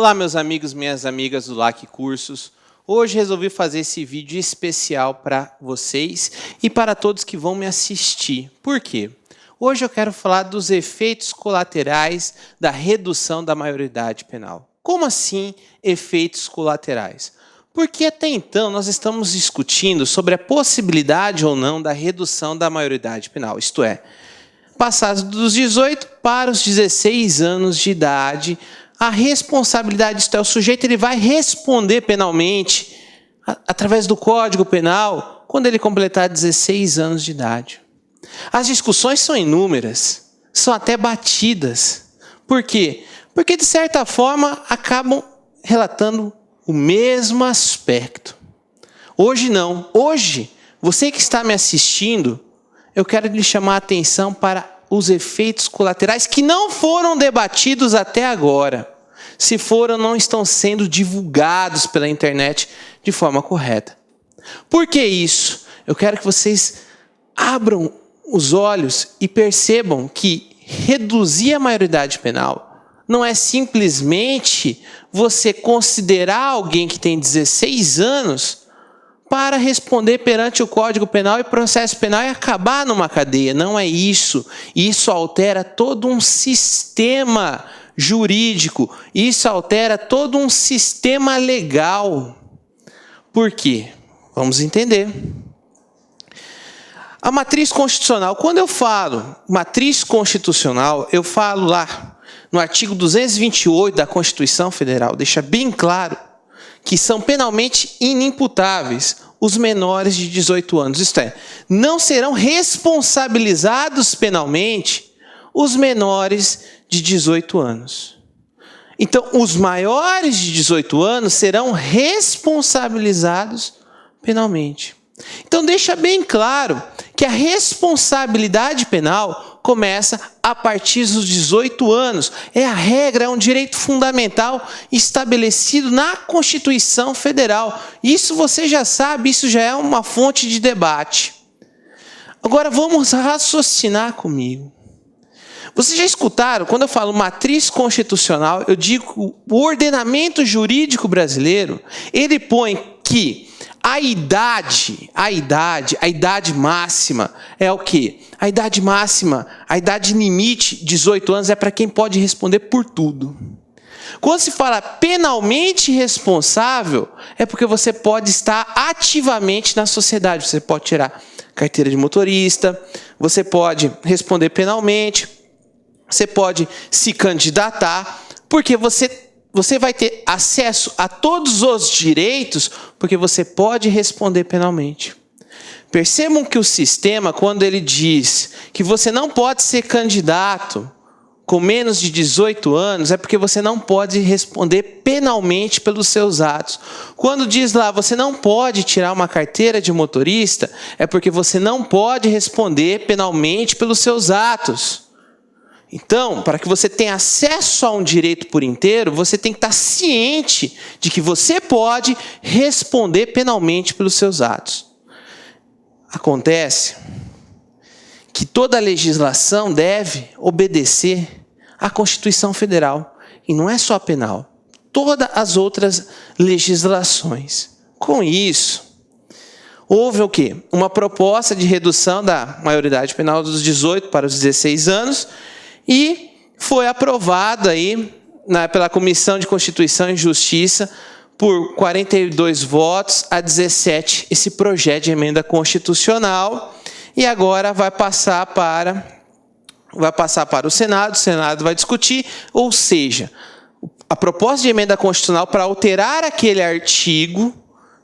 Olá, meus amigos, minhas amigas do LAC Cursos. Hoje resolvi fazer esse vídeo especial para vocês e para todos que vão me assistir. Por quê? Hoje eu quero falar dos efeitos colaterais da redução da maioridade penal. Como assim efeitos colaterais? Porque até então nós estamos discutindo sobre a possibilidade ou não da redução da maioridade penal, isto é, passados dos 18 para os 16 anos de idade, a responsabilidade, isto é, o sujeito ele vai responder penalmente através do Código Penal quando ele completar 16 anos de idade. As discussões são inúmeras, são até batidas. Por quê? Porque, de certa forma, acabam relatando o mesmo aspecto. Hoje não. Hoje, você que está me assistindo, eu quero lhe chamar a atenção para os efeitos colaterais que não foram debatidos até agora. Se foram, não estão sendo divulgados pela internet de forma correta. Por que isso? Eu quero que vocês abram os olhos e percebam que reduzir a maioridade penal não é simplesmente você considerar alguém que tem 16 anos para responder perante o Código Penal e processo penal e acabar numa cadeia. Não é isso. Isso altera todo um sistema jurídico. Isso altera todo um sistema legal. Por quê? Vamos entender. A matriz constitucional, quando eu falo matriz constitucional, eu falo lá no artigo 228 da Constituição Federal, deixa bem claro que são penalmente inimputáveis os menores de 18 anos. Isto é, não serão responsabilizados penalmente os menores de 18 anos. Então, os maiores de 18 anos serão responsabilizados penalmente. Então, deixa bem claro que a responsabilidade penal começa a partir dos 18 anos. É a regra, é um direito fundamental estabelecido na Constituição Federal. Isso você já sabe, isso já é uma fonte de debate. Agora vamos raciocinar comigo. Vocês já escutaram, quando eu falo matriz constitucional, eu digo que o ordenamento jurídico brasileiro, ele põe que a idade máxima é o quê? A idade máxima, a idade limite, 18 anos, é para quem pode responder por tudo. Quando se fala penalmente responsável, é porque você pode estar ativamente na sociedade. Você pode tirar carteira de motorista, você pode responder penalmente, você pode se candidatar, porque você vai ter acesso a todos os direitos, porque você pode responder penalmente. Percebam que o sistema, quando ele diz que você não pode ser candidato com menos de 18 anos, é porque você não pode responder penalmente pelos seus atos. Quando diz lá, você não pode tirar uma carteira de motorista, é porque você não pode responder penalmente pelos seus atos. Então, para que você tenha acesso a um direito por inteiro, você tem que estar ciente de que você pode responder penalmente pelos seus atos. Acontece que toda a legislação deve obedecer à Constituição Federal. E não é só a penal, todas as outras legislações. Com isso, houve o quê? Uma proposta de redução da maioridade penal dos 18 para os 16 anos, e foi aprovado aí pela Comissão de Constituição e Justiça por 42 votos a 17 esse projeto de emenda constitucional, e agora vai passar para o Senado vai discutir, ou seja, a proposta de emenda constitucional para alterar aquele artigo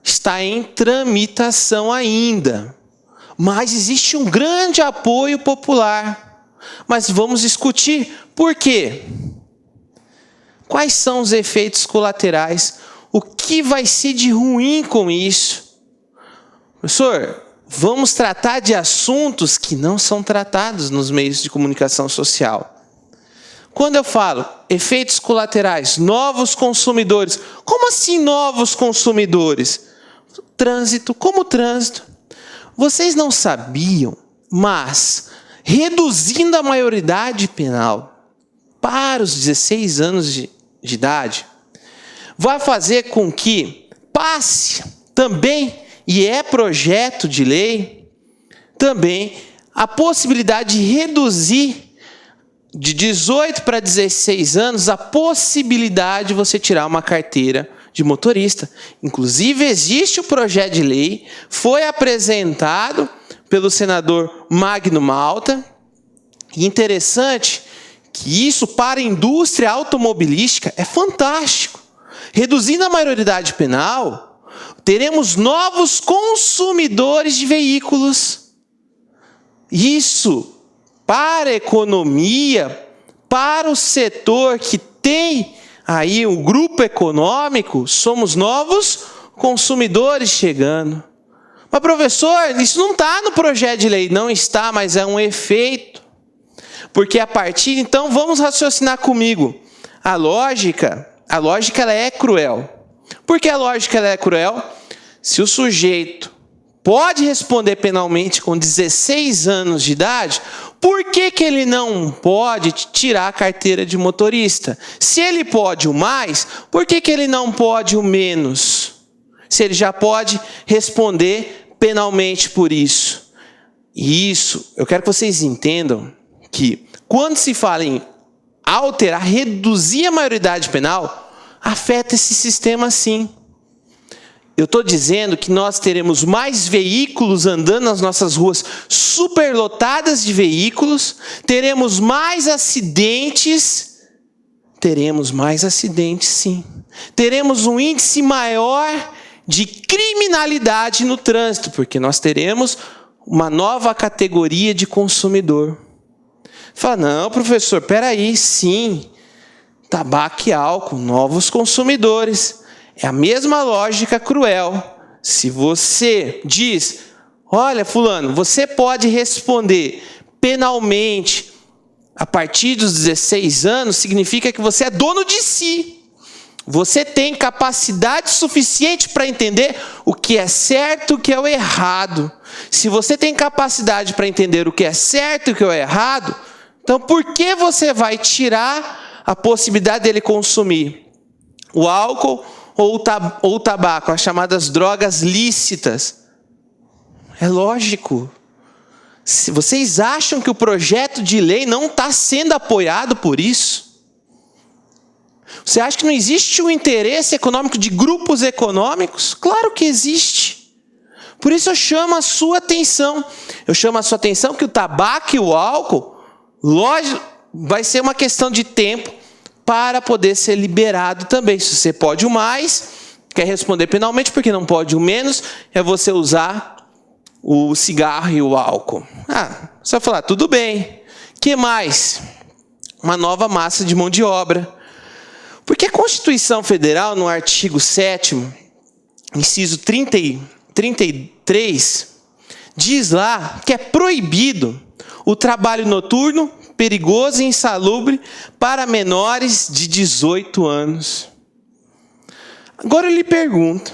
está em tramitação ainda, mas existe um grande apoio popular. Mas vamos discutir por quê? Quais são os efeitos colaterais? O que vai ser de ruim com isso? Professor, vamos tratar de assuntos que não são tratados nos meios de comunicação social. Quando eu falo efeitos colaterais, novos consumidores, como assim novos consumidores? Trânsito, como trânsito. Vocês não sabiam, mas reduzindo a maioridade penal para os 16 anos de idade, vai fazer com que passe também, e é projeto de lei, também a possibilidade de reduzir de 18 para 16 anos a possibilidade de você tirar uma carteira de motorista. Inclusive, existe o projeto de lei, foi apresentado pelo senador Magno Malta. E interessante que isso, para a indústria automobilística, é fantástico. Reduzindo a maioridade penal, teremos novos consumidores de veículos. Isso, para a economia, para o setor que tem aí um grupo econômico, somos novos consumidores chegando. Mas, professor, isso não está no projeto de lei. Não está, mas é um efeito. Porque a partir, então, vamos raciocinar comigo. A lógica ela é cruel. Por que a lógica ela é cruel? Se o sujeito pode responder penalmente com 16 anos de idade, por que ele não pode tirar a carteira de motorista? Se ele pode o mais, por que ele não pode o menos? Se ele já pode responder penalmente por isso. E isso, eu quero que vocês entendam que quando se fala em alterar, reduzir a maioridade penal, afeta esse sistema sim. Eu estou dizendo que nós teremos mais veículos andando nas nossas ruas superlotadas de veículos, teremos mais acidentes sim. Teremos um índice maior de criminalidade no trânsito, porque nós teremos uma nova categoria de consumidor. Fala, não, professor, peraí, sim, tabaco e álcool, novos consumidores. É a mesma lógica cruel. Se você diz, olha, fulano, você pode responder penalmente a partir dos 16 anos, significa que você é dono de si. Você tem capacidade suficiente para entender o que é certo e o que é o errado. Se você tem capacidade para entender o que é certo e o que é o errado, então por que você vai tirar a possibilidade dele consumir o álcool ou o tabaco, as chamadas drogas lícitas? É lógico. Se vocês acham que o projeto de lei não está sendo apoiado por isso? Você acha que não existe um interesse econômico de grupos econômicos? Claro que existe. Por isso eu chamo a sua atenção. Eu chamo a sua atenção que o tabaco e o álcool, lógico, vai ser uma questão de tempo para poder ser liberado também. Se você pode o mais, quer responder penalmente, porque não pode o menos, é você usar o cigarro e o álcool. Você vai falar, tudo bem. O que mais? Uma nova massa de mão de obra. Porque a Constituição Federal, no artigo 7º, inciso 33, diz lá que é proibido o trabalho noturno, perigoso e insalubre para menores de 18 anos. Agora eu lhe pergunto,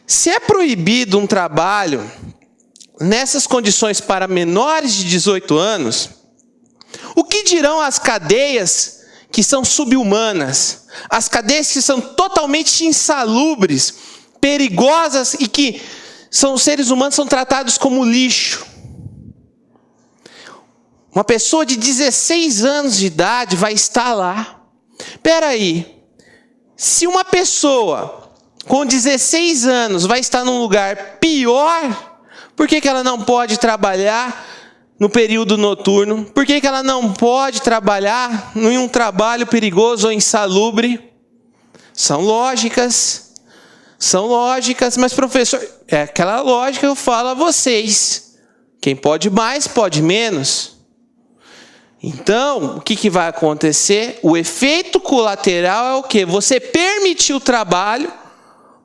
se é proibido um trabalho nessas condições para menores de 18 anos, o que dirão as cadeias que são subhumanas, as cadeias que são totalmente insalubres, perigosas e que os seres humanos são tratados como lixo? Uma pessoa de 16 anos de idade vai estar lá. Espera aí, se uma pessoa com 16 anos vai estar num lugar pior, por que ela não pode trabalhar no período noturno? Por que ela não pode trabalhar em um trabalho perigoso ou insalubre? São lógicas, mas professor, é aquela lógica que eu falo a vocês. Quem pode mais, pode menos. Então, o que vai acontecer? O efeito colateral é o quê? Você permitir o trabalho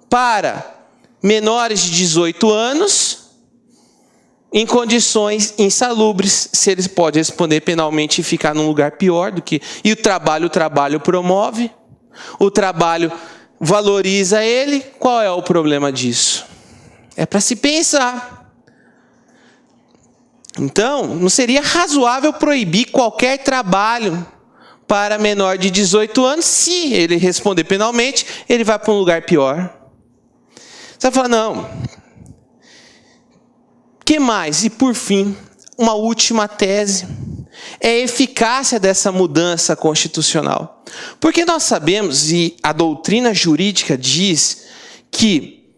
para menores de 18 anos em condições insalubres, se eles podem responder penalmente e ficar num lugar pior do que... E o trabalho promove, o trabalho valoriza ele. Qual é o problema disso? É para se pensar. Então, não seria razoável proibir qualquer trabalho para menor de 18 anos. Se ele responder penalmente, ele vai para um lugar pior. Você vai falar, não. O que mais? E por fim, uma última tese. É a eficácia dessa mudança constitucional. Porque nós sabemos, e a doutrina jurídica diz, que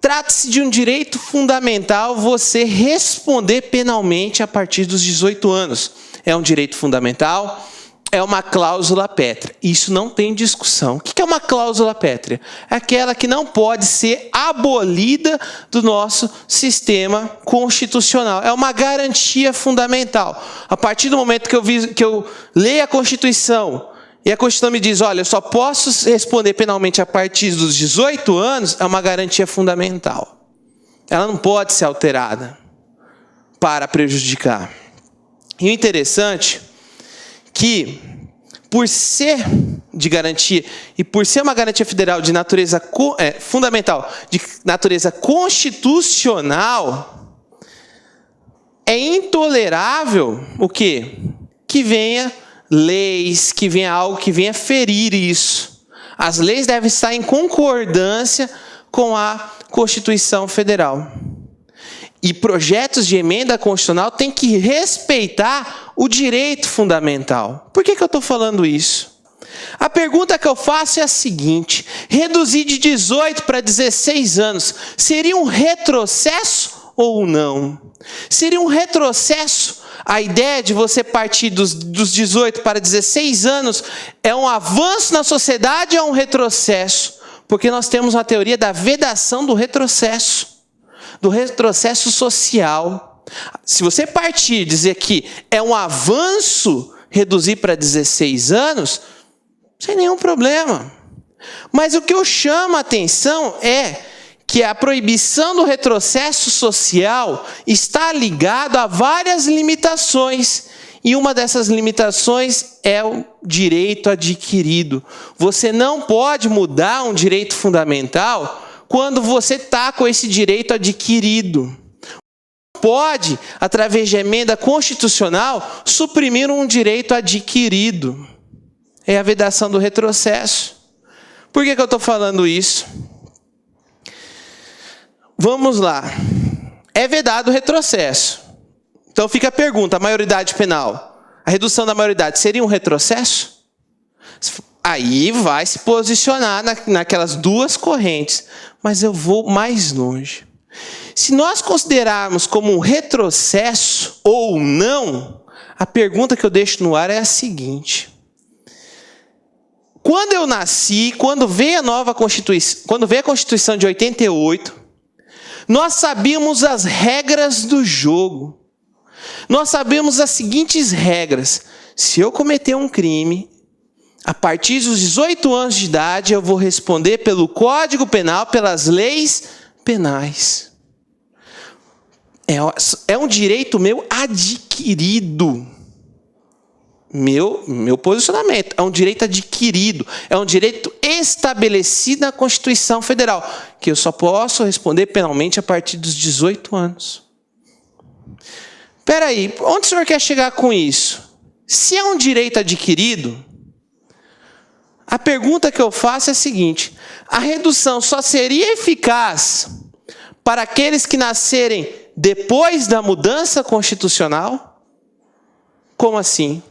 trata-se de um direito fundamental você responder penalmente a partir dos 18 anos. É um direito fundamental, é uma cláusula pétrea. Isso não tem discussão. O que é uma cláusula pétrea? É aquela que não pode ser abolida do nosso sistema constitucional. É uma garantia fundamental. A partir do momento que eu leio a Constituição e a Constituição me diz, olha, eu só posso responder penalmente a partir dos 18 anos, é uma garantia fundamental. Ela não pode ser alterada para prejudicar. E o interessante que, por ser de garantia e por ser uma garantia federal de natureza fundamental, de natureza constitucional, é intolerável o quê? Que venha leis, que venha algo que venha ferir isso. As leis devem estar em concordância com a Constituição Federal. E projetos de emenda constitucional têm que respeitar o direito fundamental. Por que eu estou falando isso? A pergunta que eu faço é a seguinte: reduzir de 18 para 16 anos seria um retrocesso ou não? Seria um retrocesso? A ideia de você partir dos 18 para 16 anos é um avanço na sociedade ou é um retrocesso? Porque nós temos uma teoria da vedação do retrocesso social. Se você partir e dizer que é um avanço reduzir para 16 anos, sem nenhum problema. Mas o que eu chamo a atenção é que a proibição do retrocesso social está ligado a várias limitações. E uma dessas limitações é o direito adquirido. Você não pode mudar um direito fundamental quando você está com esse direito adquirido. Pode, através de emenda constitucional, suprimir um direito adquirido. É a vedação do retrocesso. Por que eu estou falando isso? Vamos lá. É vedado o retrocesso. Então fica a pergunta, a maioridade penal, a redução da maioridade seria um retrocesso? Aí vai se posicionar naquelas duas correntes. Mas eu vou mais longe. Se nós considerarmos como um retrocesso ou não, a pergunta que eu deixo no ar é a seguinte: quando eu nasci, quando veio a Constituição de 88, nós sabíamos as regras do jogo. Nós sabíamos as seguintes regras: se eu cometer um crime, a partir dos 18 anos de idade, eu vou responder pelo Código Penal, pelas leis penais. É um direito meu adquirido. Meu posicionamento. É um direito adquirido. É um direito estabelecido na Constituição Federal, que eu só posso responder penalmente a partir dos 18 anos. Espera aí, onde o senhor quer chegar com isso? Se é um direito adquirido, a pergunta que eu faço é a seguinte: a redução só seria eficaz para aqueles que nascerem depois da mudança constitucional? Como assim?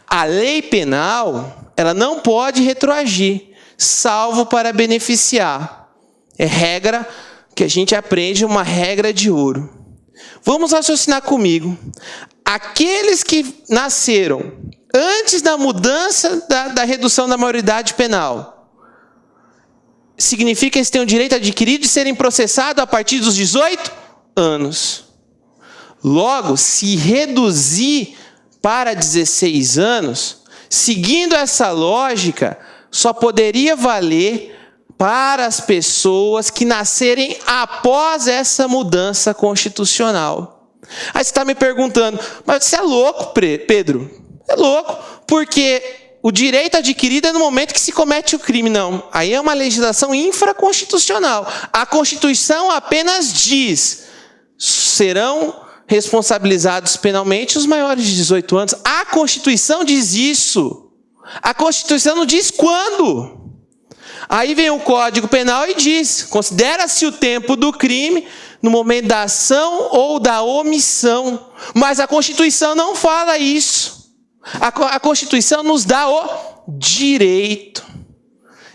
A lei penal, ela não pode retroagir, salvo para beneficiar. É regra que a gente aprende, uma regra de ouro. Vamos raciocinar comigo. Aqueles que nasceram antes da mudança da redução da maioridade penal, significa que eles têm o direito adquirido de serem processados a partir dos 18 anos. Logo, se reduzir para 16 anos, seguindo essa lógica, só poderia valer para as pessoas que nascerem após essa mudança constitucional. Aí você está me perguntando, mas você é louco, Pedro? É louco, porque o direito adquirido é no momento que se comete o crime. Não, aí é uma legislação infraconstitucional. A Constituição apenas diz: serão responsabilizados penalmente os maiores de 18 anos. A Constituição diz isso. A Constituição não diz quando. Aí vem o Código Penal e diz: considera-se o tempo do crime no momento da ação ou da omissão. Mas a Constituição não fala isso. A Constituição nos dá o direito.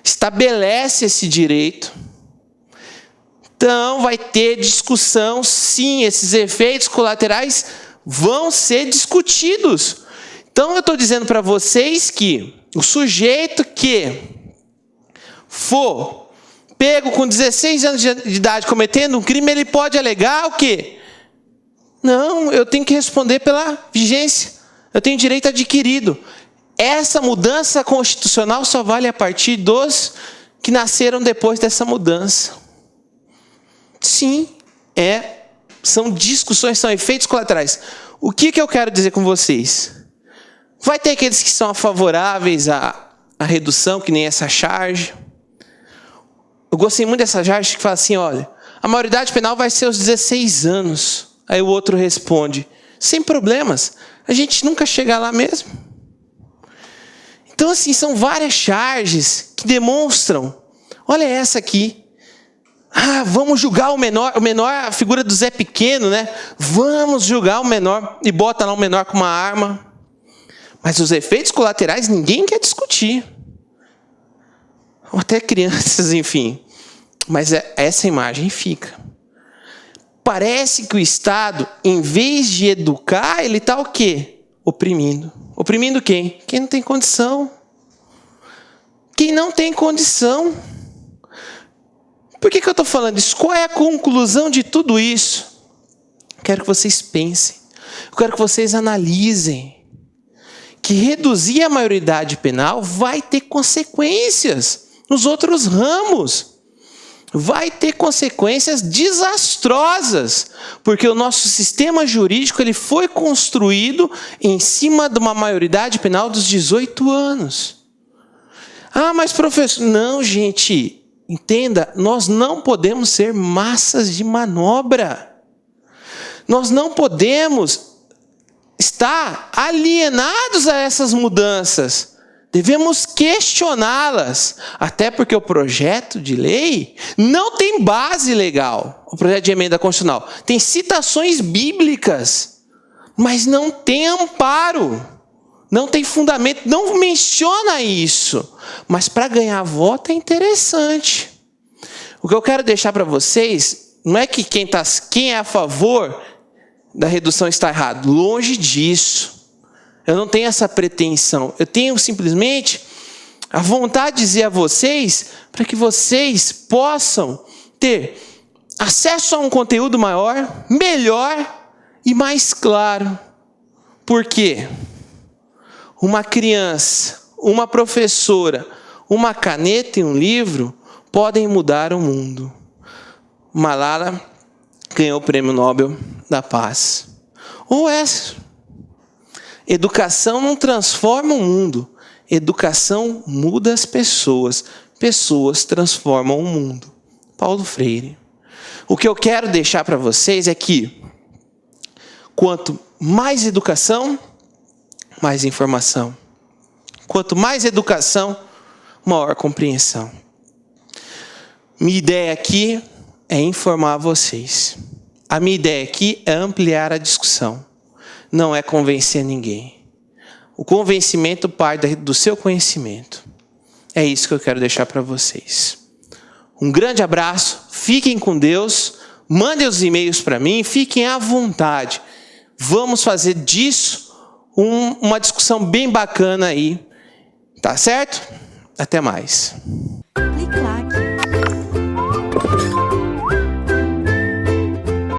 Estabelece esse direito. Então vai ter discussão, sim, esses efeitos colaterais vão ser discutidos. Então eu estou dizendo para vocês que o sujeito que for pego com 16 anos de idade cometendo um crime, ele pode alegar o quê? Não, eu tenho que responder pela vigência. Eu tenho direito adquirido. Essa mudança constitucional só vale a partir dos que nasceram depois dessa mudança. Sim, são discussões, são efeitos colaterais. O que eu quero dizer com vocês? Vai ter aqueles que são favoráveis à redução, que nem essa charge. Eu gostei muito dessa charge que fala assim, olha, a maioridade penal vai ser aos 16 anos. Aí o outro responde, sem problemas, a gente nunca chega lá mesmo. Então assim, são várias charges que demonstram, olha essa aqui. Vamos julgar o menor, a figura do Zé Pequeno, né? Vamos julgar o menor e bota lá o menor com uma arma. Mas os efeitos colaterais ninguém quer discutir. Ou até crianças, enfim. Mas essa imagem fica. Parece que o Estado, em vez de educar, ele está o quê? Oprimindo. Oprimindo quem? Quem não tem condição. Quem não tem condição. Por que eu estou falando isso? Qual é a conclusão de tudo isso? Quero que vocês pensem. Eu quero que vocês analisem. Que reduzir a maioridade penal vai ter consequências nos outros ramos. Vai ter consequências desastrosas. Porque o nosso sistema jurídico ele foi construído em cima de uma maioridade penal dos 18 anos. Mas professor... Não, gente... Entenda, nós não podemos ser massas de manobra. Nós não podemos estar alienados a essas mudanças. Devemos questioná-las. Até porque o projeto de lei não tem base legal. O projeto de emenda constitucional tem citações bíblicas, mas não tem amparo. Não tem fundamento, não menciona isso. Mas para ganhar voto é interessante. O que eu quero deixar para vocês, não é que quem é a favor da redução está errado. Longe disso. Eu não tenho essa pretensão. Eu tenho simplesmente a vontade de dizer a vocês, para que vocês possam ter acesso a um conteúdo maior, melhor e mais claro. Por quê? Uma criança, uma professora, uma caneta e um livro podem mudar o mundo. Malala ganhou o Prêmio Nobel da Paz. Ou essa. Educação não transforma o mundo. Educação muda as pessoas. Pessoas transformam o mundo. Paulo Freire. O que eu quero deixar para vocês é que quanto mais educação, mais informação. Quanto mais educação, maior compreensão. Minha ideia aqui é informar vocês. A minha ideia aqui é ampliar a discussão. Não é convencer ninguém. O convencimento parte do seu conhecimento. É isso que eu quero deixar para vocês. Um grande abraço. Fiquem com Deus. Mandem os e-mails para mim. Fiquem à vontade. Vamos fazer disso uma discussão bem bacana aí. Tá certo? Até mais.